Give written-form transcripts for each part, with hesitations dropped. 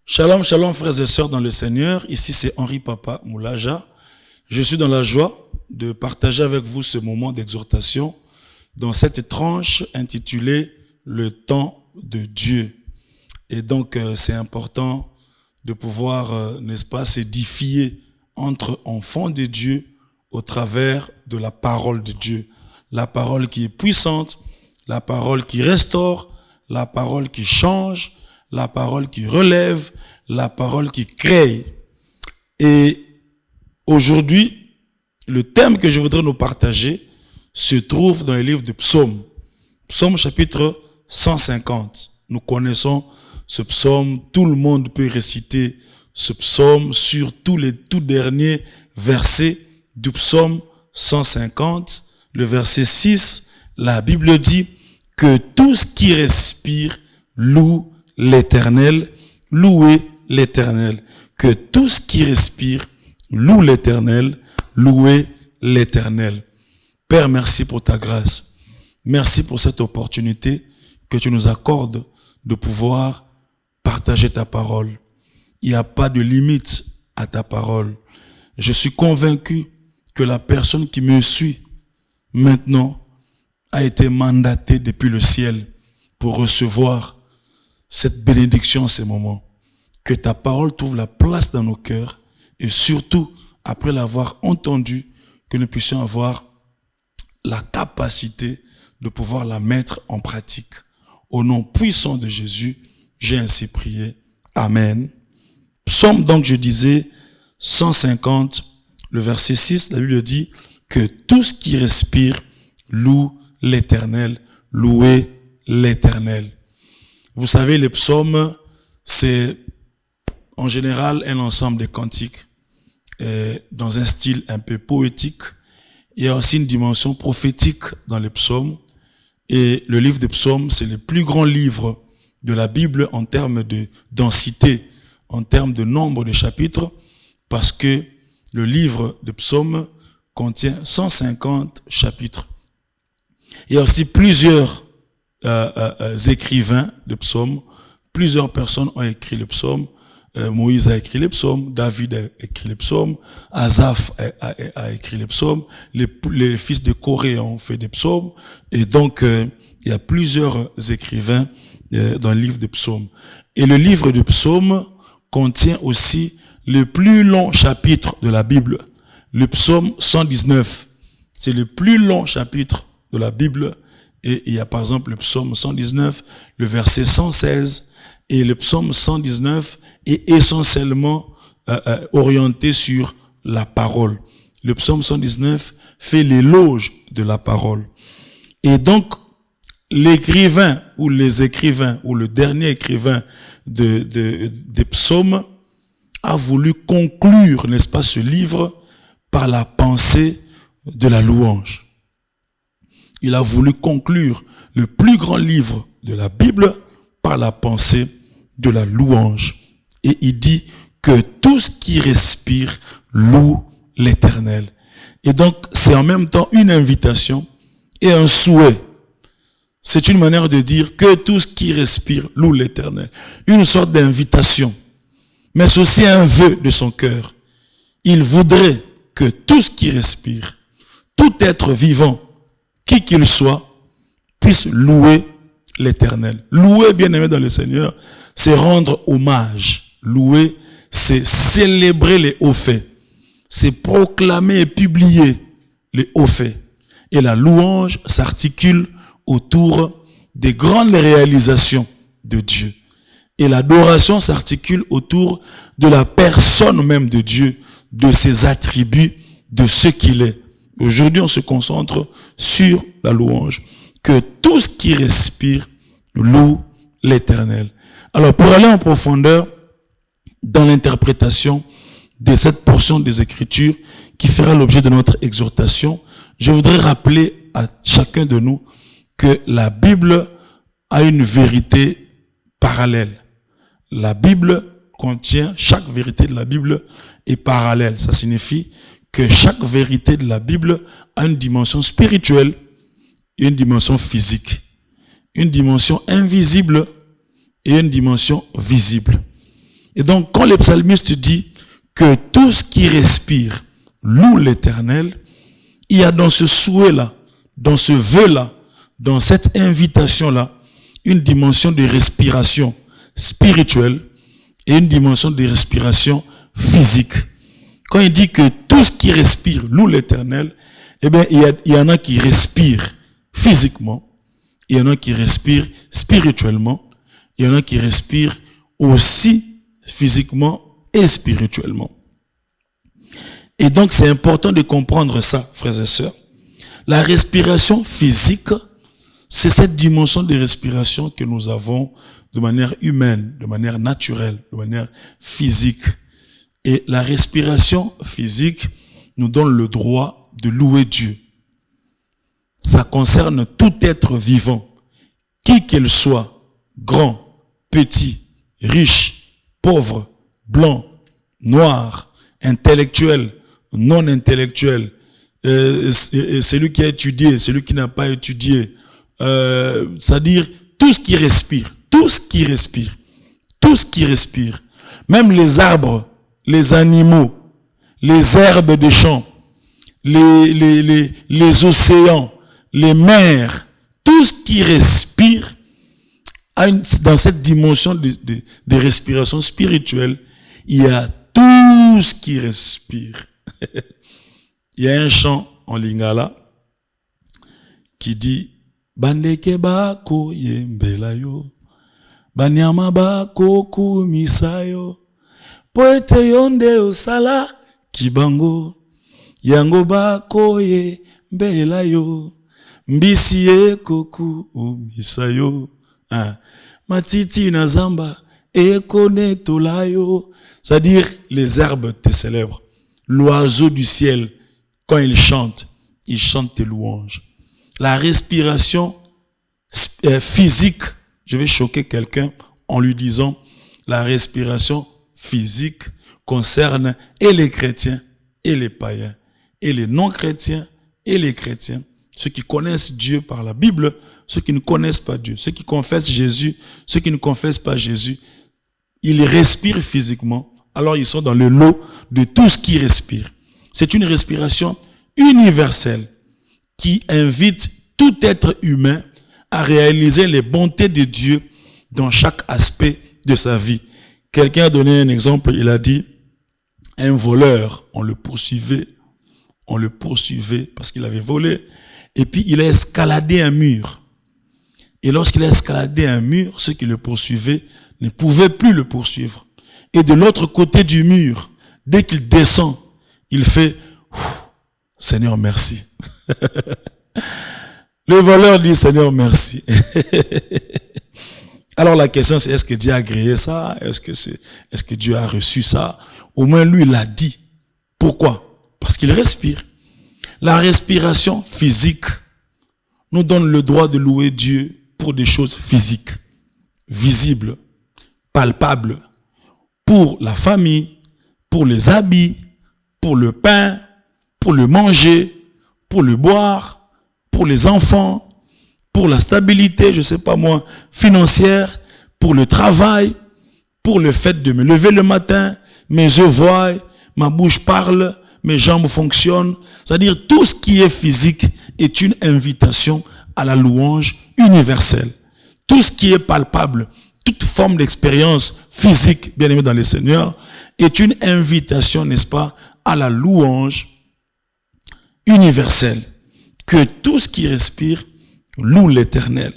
Shalom, shalom frères et sœurs dans le Seigneur. Ici c'est Henri Papa Moulaja. Je suis dans la joie de partager avec vous ce moment d'exhortation dans cette tranche intitulée « Le temps de Dieu ». Et donc c'est important de pouvoir, n'est-ce pas, s'édifier entre enfants de Dieu au travers de la parole de Dieu. La parole qui est puissante, la parole qui restaure, la parole qui change, la parole qui relève, la parole qui crée. Et aujourd'hui, le thème que je voudrais nous partager se trouve dans le livre de Psaume. Psaume chapitre 150. Nous connaissons ce psaume, tout le monde peut réciter ce psaume sur tous les tout derniers versets du psaume 150. Le verset 6, la Bible dit que tout ce qui respire loue l'Éternel, louez l'Éternel. Que tout ce qui respire loue l'Éternel, louez l'Éternel. Père, merci pour ta grâce. Merci pour cette opportunité que tu nous accordes de pouvoir partager ta parole. Il n'y a pas de limite à ta parole. Je suis convaincu que la personne qui me suit maintenant a été mandatée depuis le ciel pour recevoir cette bénédiction en ces moments. Que ta parole trouve la place dans nos cœurs et surtout, après l'avoir entendue, que nous puissions avoir la capacité de pouvoir la mettre en pratique. Au nom puissant de Jésus, j'ai ainsi prié. Amen. Psaume, donc, je disais, 150, le verset 6, la Bible dit que tout ce qui respire loue l'Éternel, louez l'Éternel. Vous savez, les psaumes, c'est en général un ensemble de cantiques dans un style un peu poétique. Il y a aussi une dimension prophétique dans les psaumes. Et le livre des psaumes, c'est le plus grand livre de la Bible en termes de densité, en termes de nombre de chapitres, parce que le livre des psaumes contient 150 chapitres. Il y a aussi plusieurs écrivains de psaumes. Plusieurs personnes ont écrit les psaumes. Moïse a écrit les psaumes, David a écrit les psaumes, Asaph a écrit les psaumes, les fils de Corée ont fait des psaumes, et donc il y a plusieurs écrivains dans le livre des psaumes. Et le livre des psaumes contient aussi le plus long chapitre de la Bible, le psaume 119. C'est le plus long chapitre de la Bible, et il y a par exemple le psaume 119, le verset 116, et le psaume 119 est essentiellement orienté sur la parole. Le psaume 119 fait l'éloge de la parole. Et donc, l'écrivain ou les écrivains ou le dernier écrivain des psaumes a voulu conclure, n'est-ce pas, ce livre par la pensée de la louange. Il a voulu conclure le plus grand livre de la Bible par la pensée de la louange. Et il dit que tout ce qui respire loue l'Éternel. Et donc, c'est en même temps une invitation et un souhait. C'est une manière de dire que tout ce qui respire loue l'Éternel. Une sorte d'invitation. Mais c'est aussi un vœu de son cœur. Il voudrait que tout ce qui respire, tout être vivant, qui qu'il soit, puisse louer l'Éternel. Louer, bien-aimé dans le Seigneur, c'est rendre hommage. Louer, c'est célébrer les hauts faits. C'est proclamer et publier les hauts faits. Et la louange s'articule autour des grandes réalisations de Dieu. Et l'adoration s'articule autour de la personne même de Dieu, de ses attributs, de ce qu'il est. Aujourd'hui, on se concentre sur la louange. Que tout ce qui respire loue l'Éternel. Alors, pour aller en profondeur dans l'interprétation de cette portion des Écritures qui fera l'objet de notre exhortation, je voudrais rappeler à chacun de nous que la Bible a une vérité parallèle. La Bible contient, chaque vérité de la Bible est parallèle. Ça signifie que chaque vérité de la Bible a une dimension spirituelle et une dimension physique, une dimension invisible et une dimension visible. Et donc, quand le psalmiste dit que tout ce qui respire loue l'Éternel, il y a dans ce souhait-là, dans ce vœu-là, dans cette invitation-là, une dimension de respiration spirituelle et une dimension de respiration physique. Quand il dit que tout ce qui respire loue l'Éternel, eh bien, il y en a qui respirent physiquement, il y en a qui respirent spirituellement, il y en a qui respirent aussi physiquement et spirituellement. Et donc, c'est important de comprendre ça, frères et sœurs. La respiration physique, c'est cette dimension de respiration que nous avons de manière humaine, de manière naturelle, de manière physique. Et la respiration physique nous donne le droit de louer Dieu. Ça concerne tout être vivant, qui qu'il soit, grand, petit, riche, pauvre, blanc, noir, intellectuel, non intellectuel, celui qui a étudié, celui qui n'a pas étudié, c'est-à-dire tout ce qui respire, tout ce qui respire, tout ce qui respire, même les arbres, les animaux, les herbes des champs, les océans, les mers, tout ce qui respire dans cette dimension de respiration spirituelle, il y a tout ce qui respire. Il y a un chant en lingala qui dit Bandeke bako yembelayo, banyama bako kumisayo, poete yonde osala kibango, yango bako yembelayo, mbisi ye koku umisayo, matiti na zamba ekone tolayo. C'est-à-dire, les herbes te célèbrent. L'oiseau du ciel, quand il chante tes louanges. La respiration physique, je vais choquer quelqu'un en lui disant, la respiration physique concerne et les chrétiens et les païens, et les non-chrétiens et les chrétiens. Ceux qui connaissent Dieu par la Bible, ceux qui ne connaissent pas Dieu, ceux qui confessent Jésus, ceux qui ne confessent pas Jésus, ils respirent physiquement, alors ils sont dans le lot de tout ce qui respire. C'est une respiration universelle qui invite tout être humain à réaliser les bontés de Dieu dans chaque aspect de sa vie. Quelqu'un a donné un exemple, il a dit, un voleur, on le poursuivait parce qu'il avait volé, et puis il a escaladé un mur. Et lorsqu'il a escaladé un mur, ceux qui le poursuivaient ne pouvaient plus le poursuivre. Et de l'autre côté du mur, dès qu'il descend, il fait « Seigneur, merci ». Le voleur dit « Seigneur, merci ». Alors la question c'est, est-ce que Dieu a agréé ça? Est-ce que Dieu a reçu ça? Au moins lui, il l'a dit. Pourquoi? Parce qu'il respire. La respiration physique nous donne le droit de louer Dieu pour des choses physiques, visibles, palpables, pour la famille, pour les habits, pour le pain, pour le manger, pour le boire, pour les enfants, pour la stabilité, je sais pas moi, financière, pour le travail, pour le fait de me lever le matin, mes yeux voient, ma bouche parle, mes jambes fonctionnent. C'est-à-dire tout ce qui est physique est une invitation à la louange universelle. Tout ce qui est palpable, toute forme d'expérience physique, bien aimé dans le Seigneur, est une invitation, n'est-ce pas, à la louange universelle. Que tout ce qui respire loue l'Éternel.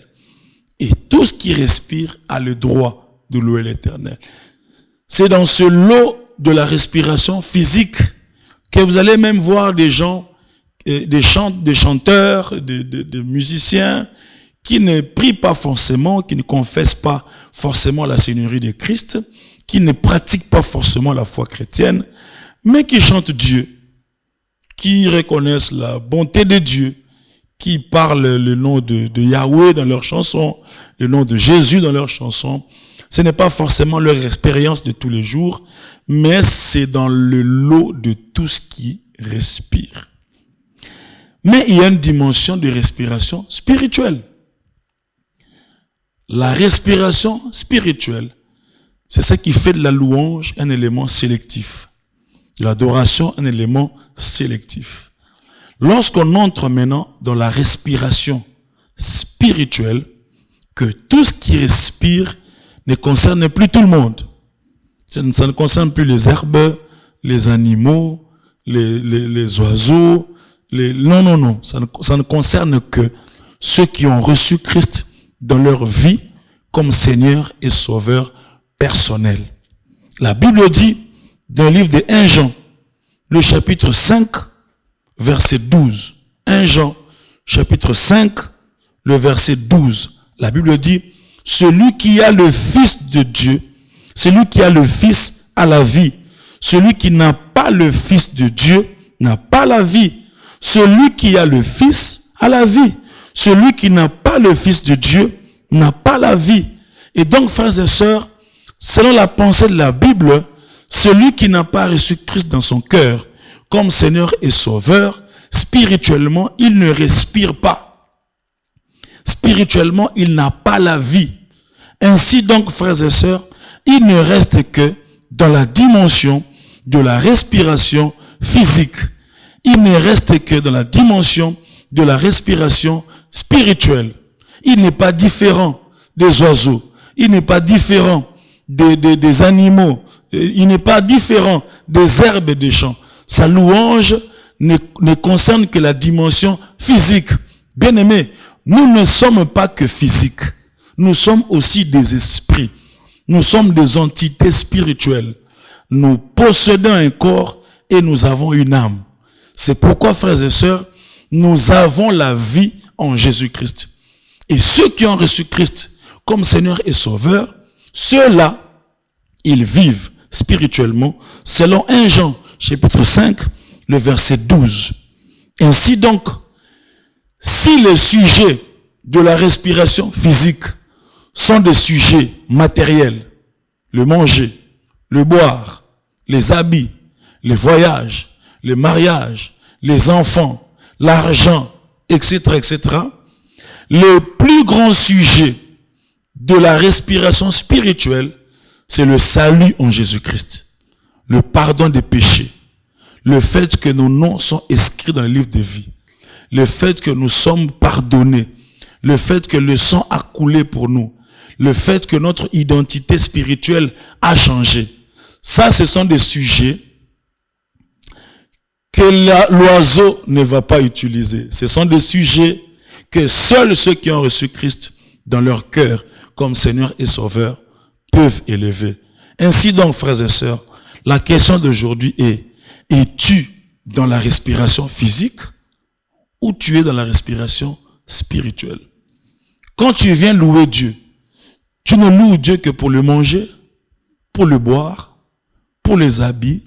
Et tout ce qui respire a le droit de louer l'Éternel. C'est dans ce lot de la respiration physique que vous allez même voir des gens, des chanteurs, des musiciens qui ne prient pas forcément, qui ne confessent pas forcément la Seigneurie de Christ, qui ne pratiquent pas forcément la foi chrétienne, mais qui chantent Dieu, qui reconnaissent la bonté de Dieu, qui parlent le nom de Yahweh dans leurs chansons, le nom de Jésus dans leurs chansons. Ce n'est pas forcément leur expérience de tous les jours, mais c'est dans le lot de tout ce qui respire. Mais il y a une dimension de respiration spirituelle. La respiration spirituelle, C'est ce qui fait de la louange un élément sélectif. De l'adoration, un élément sélectif. Lorsqu'on entre maintenant dans la respiration spirituelle, que tout ce qui respire ne concerne plus tout le monde. Ça ne concerne plus les herbes, les animaux, les oiseaux. Non. Ça ne concerne que ceux qui ont reçu Christ dans leur vie comme Seigneur et Sauveur personnel. La Bible dit, dans le livre de 1 Jean, le chapitre 5, verset 12. 1 Jean, chapitre 5, le verset 12. La Bible dit, celui qui a le Fils de Dieu, celui qui a le Fils a la vie. Celui qui n'a pas le Fils de Dieu n'a pas la vie. Celui qui a le Fils a la vie. Celui qui n'a pas le Fils de Dieu n'a pas la vie. Et donc, frères et sœurs, selon la pensée de la Bible, celui qui n'a pas reçu Christ dans son cœur comme Seigneur et Sauveur, spirituellement, il ne respire pas. Spirituellement, il n'a pas la vie. Ainsi donc, frères et sœurs, il ne reste que dans la dimension de la respiration physique. Il ne reste que dans la dimension de la respiration spirituelle. Il n'est pas différent des oiseaux. Il n'est pas différent des animaux. Il n'est pas différent des herbes et des champs. Sa louange ne concerne que la dimension physique. Bien-aimés, nous ne sommes pas que physiques. Nous sommes aussi des esprits. Nous sommes des entités spirituelles. Nous possédons un corps et nous avons une âme. C'est pourquoi, frères et sœurs, nous avons la vie en Jésus-Christ. Et ceux qui ont reçu Christ comme Seigneur et Sauveur, ceux-là, ils vivent spirituellement selon 1 Jean, chapitre 5, le verset 12. Ainsi donc, si les sujets de la respiration physique sont des sujets matériels, le manger, le boire, les habits, les voyages, les mariages, les enfants, l'argent, etc., etc., le plus grand sujet de la respiration spirituelle, c'est le salut en Jésus-Christ, le pardon des péchés, le fait que nos noms sont inscrits dans le livre de vie, le fait que nous sommes pardonnés, le fait que le sang a coulé pour nous, le fait que notre identité spirituelle a changé. Ça, ce sont des sujets que l'oiseau ne va pas utiliser. Ce sont des sujets que seuls ceux qui ont reçu Christ dans leur cœur comme Seigneur et Sauveur peuvent élever. Ainsi donc, frères et sœurs, la question d'aujourd'hui est, es-tu dans la respiration physique ou tu es dans la respiration spirituelle? Quand tu viens louer Dieu, tu ne loues Dieu que pour le manger, pour le boire, pour les habits,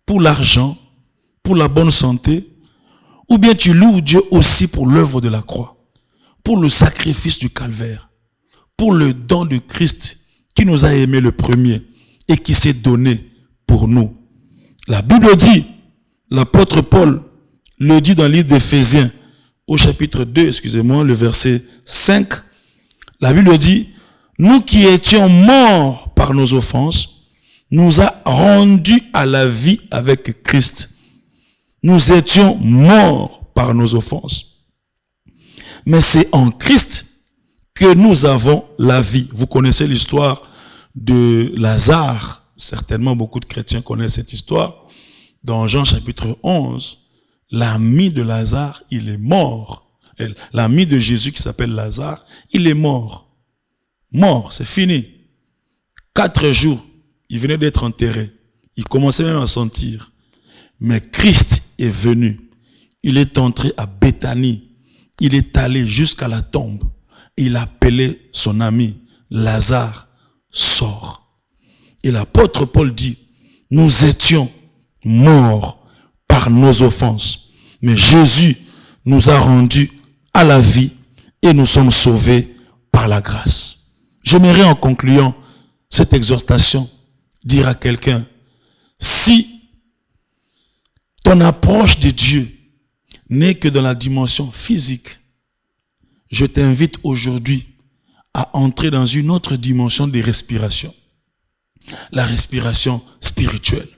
pour l'argent, pour la bonne santé, ou bien tu loues Dieu aussi pour l'œuvre de la croix, pour le sacrifice du calvaire, pour le don de Christ qui nous a aimés le premier et qui s'est donné pour nous. La Bible dit, l'apôtre Paul le dit dans le livre d'Éphésiens, au chapitre 2, le verset 5, la Bible dit, nous qui étions morts par nos offenses, nous a rendus à la vie avec Christ. Nous étions morts par nos offenses. Mais c'est en Christ que nous avons la vie. Vous connaissez l'histoire de Lazare. Certainement, beaucoup de chrétiens connaissent cette histoire. Dans Jean chapitre 11, l'ami de Lazare, il est mort. L'ami de Jésus qui s'appelle Lazare, il est mort. Mort, c'est fini. 4 jours, il venait d'être enterré. Il commençait même à sentir. Mais Christ est venu. Il est entré à Béthanie. Il est allé jusqu'à la tombe. Il a appelé son ami, Lazare, sort. Et l'apôtre Paul dit, nous étions morts par nos offenses. Mais Jésus nous a rendus à la vie et nous sommes sauvés par la grâce. J'aimerais en concluant cette exhortation dire à quelqu'un, si ton approche de Dieu n'est que dans la dimension physique, je t'invite aujourd'hui à entrer dans une autre dimension de respiration. la respiration spirituelle.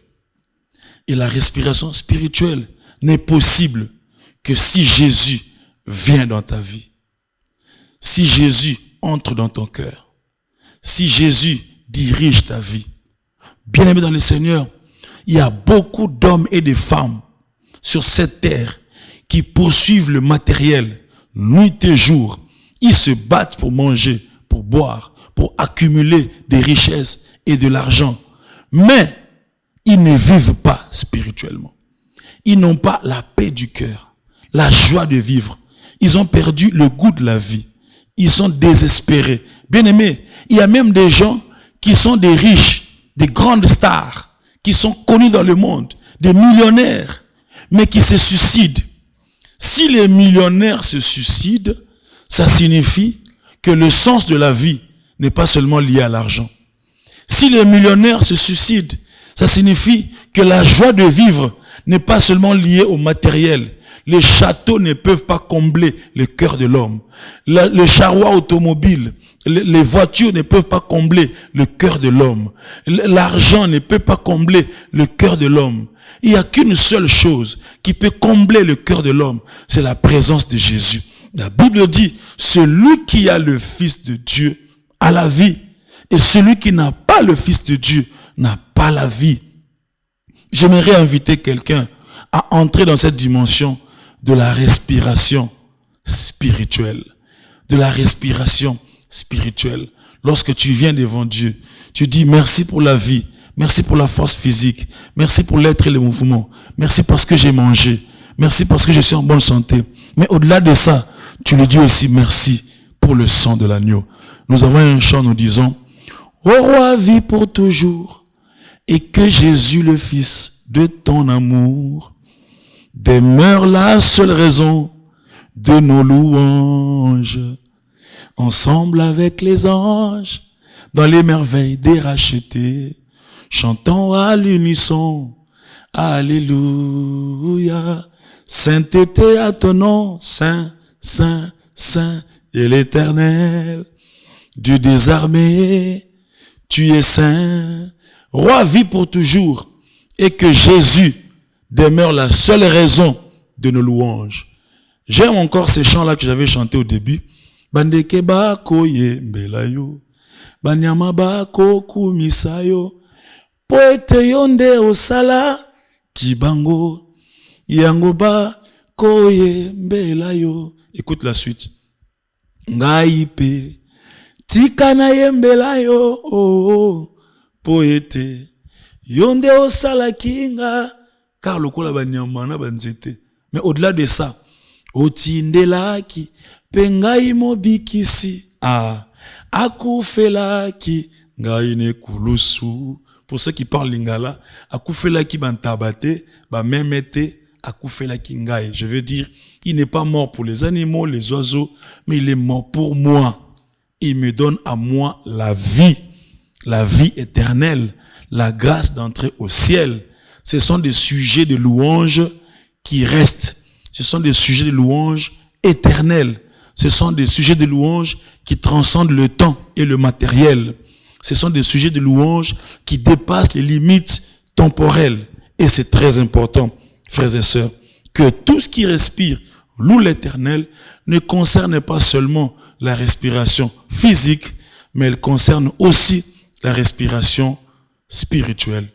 Et la respiration spirituelle n'est possible que si Jésus vient dans ta vie. Si Jésus entre dans ton cœur. Si Jésus dirige ta vie. Bien-aimé dans le Seigneur, il y a beaucoup d'hommes et de femmes sur cette terre qui poursuivent le matériel nuit et jour. Ils se battent pour manger, pour boire, pour accumuler des richesses et de l'argent. Mais ils ne vivent pas spirituellement. Ils n'ont pas la paix du cœur, la joie de vivre. Ils ont perdu le goût de la vie. Ils sont désespérés. Bien aimés, il y a même des gens qui sont des riches, des grandes stars, qui sont connus dans le monde, des millionnaires, mais qui se suicident. Si les millionnaires se suicident, ça signifie que le sens de la vie n'est pas seulement lié à l'argent. Si les millionnaires se suicident, ça signifie que la joie de vivre n'est pas seulement liée au matériel. Les châteaux ne peuvent pas combler le cœur de l'homme. Le charroi automobile, les voitures ne peuvent pas combler le cœur de l'homme. L'argent ne peut pas combler le cœur de l'homme. Il n'y a qu'une seule chose qui peut combler le cœur de l'homme, c'est la présence de Jésus. La Bible dit, celui qui a le Fils de Dieu a la vie, et celui qui n'a pas le Fils de Dieu n'a pas la vie. J'aimerais inviter quelqu'un à entrer dans cette dimension de la respiration spirituelle. De la respiration spirituelle. Lorsque tu viens devant Dieu, tu dis merci pour la vie, merci pour la force physique, merci pour l'être et le mouvement, merci parce que j'ai mangé, merci parce que je suis en bonne santé. Mais au-delà de ça, tu lui dis aussi merci pour le sang de l'agneau. Nous avons un chant, nous disons, ô roi, vis pour toujours, et que Jésus le Fils de ton amour demeure la seule raison de nos louanges, ensemble avec les anges, dans les merveilles des rachetés, chantons à l'unisson, Alléluia, sainteté à ton nom, Saint, Saint, Saint, et l'Éternel, Dieu des armées, tu es saint, roi vit pour toujours, et que Jésus demeure la seule raison de nos louanges. J'aime encore ces chants-là que j'avais chantés au début. Bandeke bako ye mbelayo, banyama bako kumisayo, poete yonde osala, kibango, yango bako ye mbelayo. Écoute la suite. Ngaipe, tikana ye mbelayo, oh, poete yonde osala kinga, car le kola banyamana banzete. Mais au-delà de ça, otindelaki pengai mobikisi akufelaki ngai ne kulusu. Pour ceux qui parlent lingala, akufelaki bantabate bamemete akufelaki ngai. Je veux dire, il n'est pas mort pour les animaux, les oiseaux, mais il est mort pour moi. Il me donne à moi la vie éternelle, la grâce d'entrer au ciel. Ce sont des sujets de louange qui restent. Ce sont des sujets de louange éternels. Ce sont des sujets de louange qui transcendent le temps et le matériel. Ce sont des sujets de louange qui dépassent les limites temporelles. Et c'est très important, frères et sœurs, que tout ce qui respire loue l'Éternel ne concerne pas seulement la respiration physique, mais elle concerne aussi la respiration spirituelle.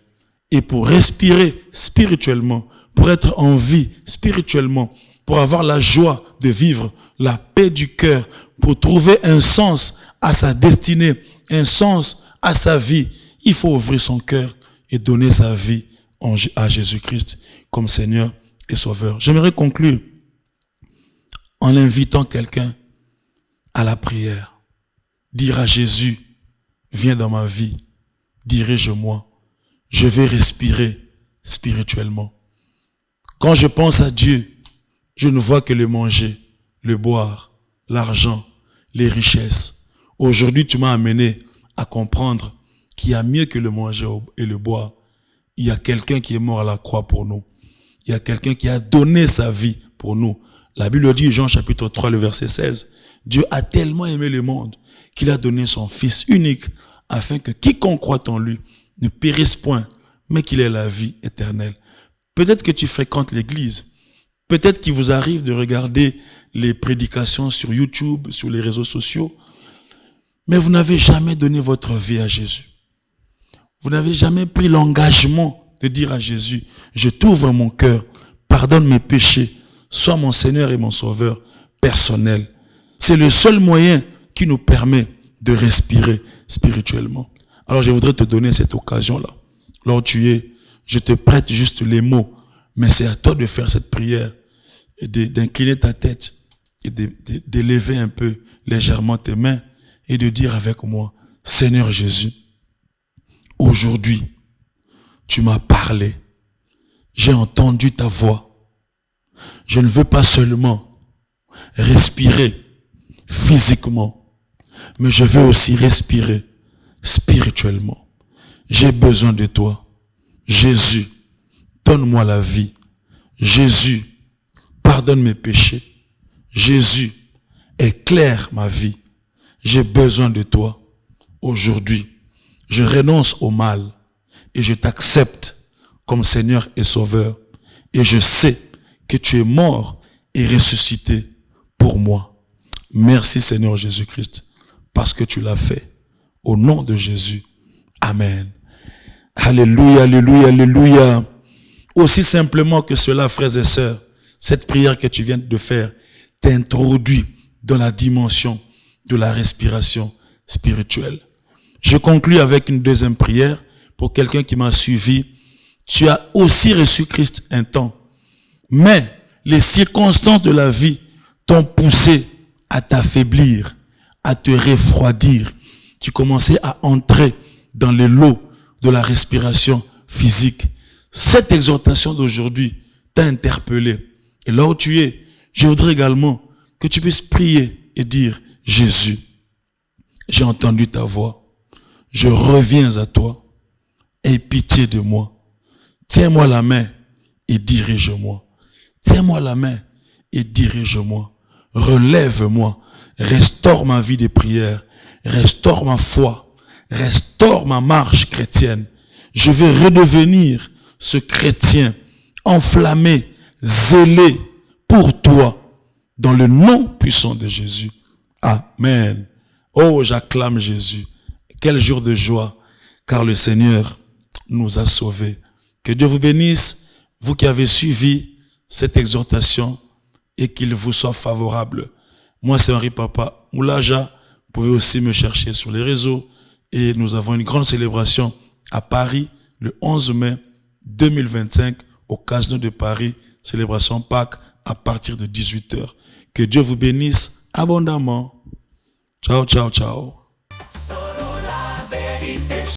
Et pour respirer spirituellement, pour être en vie spirituellement, pour avoir la joie de vivre, la paix du cœur, pour trouver un sens à sa destinée, un sens à sa vie, il faut ouvrir son cœur et donner sa vie à Jésus-Christ comme Seigneur et Sauveur. J'aimerais conclure en invitant quelqu'un à la prière. Dire à Jésus, viens dans ma vie, dirige-moi. Je vais respirer spirituellement. Quand je pense à Dieu, je ne vois que le manger, le boire, l'argent, les richesses. Aujourd'hui, tu m'as amené à comprendre qu'il y a mieux que le manger et le boire. Il y a quelqu'un qui est mort à la croix pour nous. Il y a quelqu'un qui a donné sa vie pour nous. La Bible dit, Jean chapitre 3, le verset 16, Dieu a tellement aimé le monde qu'il a donné son Fils unique afin que quiconque croit en lui ne périsse point, mais qu'il ait la vie éternelle. Peut-être que tu fréquentes l'église. Peut-être qu'il vous arrive de regarder les prédications sur YouTube, sur les réseaux sociaux, mais vous n'avez jamais donné votre vie à Jésus. Vous n'avez jamais pris l'engagement de dire à Jésus, je t'ouvre mon cœur, pardonne mes péchés, sois mon Seigneur et mon Sauveur personnel. C'est le seul moyen qui nous permet de respirer spirituellement. Alors je voudrais te donner cette occasion-là. Là où tu es, je te prête juste les mots, mais c'est à toi de faire cette prière, et d'incliner ta tête, et d'élever un peu légèrement tes mains, et de dire avec moi, Seigneur Jésus, aujourd'hui, tu m'as parlé, j'ai entendu ta voix. Je ne veux pas seulement respirer physiquement, mais je veux aussi respirer spirituellement. J'ai besoin de toi. Jésus, donne-moi la vie. Jésus, pardonne mes péchés. Jésus, éclaire ma vie. J'ai besoin de toi. Aujourd'hui, je renonce au mal et je t'accepte comme Seigneur et Sauveur. Et je sais que tu es mort et ressuscité pour moi. Merci Seigneur Jésus-Christ, parce que tu l'as fait. Au nom de Jésus. Amen. Alléluia, alléluia, alléluia. Aussi simplement que cela, frères et sœurs, cette prière que tu viens de faire t'introduit dans la dimension de la respiration spirituelle. Je conclus avec une deuxième prière pour quelqu'un qui m'a suivi. Tu as aussi reçu Christ un temps, mais les circonstances de la vie t'ont poussé à t'affaiblir, à te refroidir. Tu commençais à entrer dans les lots de la respiration physique. Cette exhortation d'aujourd'hui t'a interpellé. Et là où tu es, je voudrais également que tu puisses prier et dire, Jésus, j'ai entendu ta voix. Je reviens à toi. Aie pitié de moi. Tiens-moi la main et dirige-moi. Tiens-moi la main et dirige-moi. Relève-moi. Restaure ma vie de prière. Restaure ma foi. Restaure ma marche chrétienne. Je veux redevenir ce chrétien enflammé, zélé pour toi, dans le nom puissant de Jésus. Amen. Oh, j'acclame Jésus. Quel jour de joie, car le Seigneur nous a sauvés. Que Dieu vous bénisse, vous qui avez suivi cette exhortation, et qu'il vous soit favorable. Moi, c'est Henri Papa Moulaja. Vous pouvez aussi me chercher sur les réseaux. Et nous avons une grande célébration à Paris, le 11 mai 2025, au Casino de Paris, célébration Pâques, à partir de 18h. Que Dieu vous bénisse abondamment. Ciao, ciao, ciao.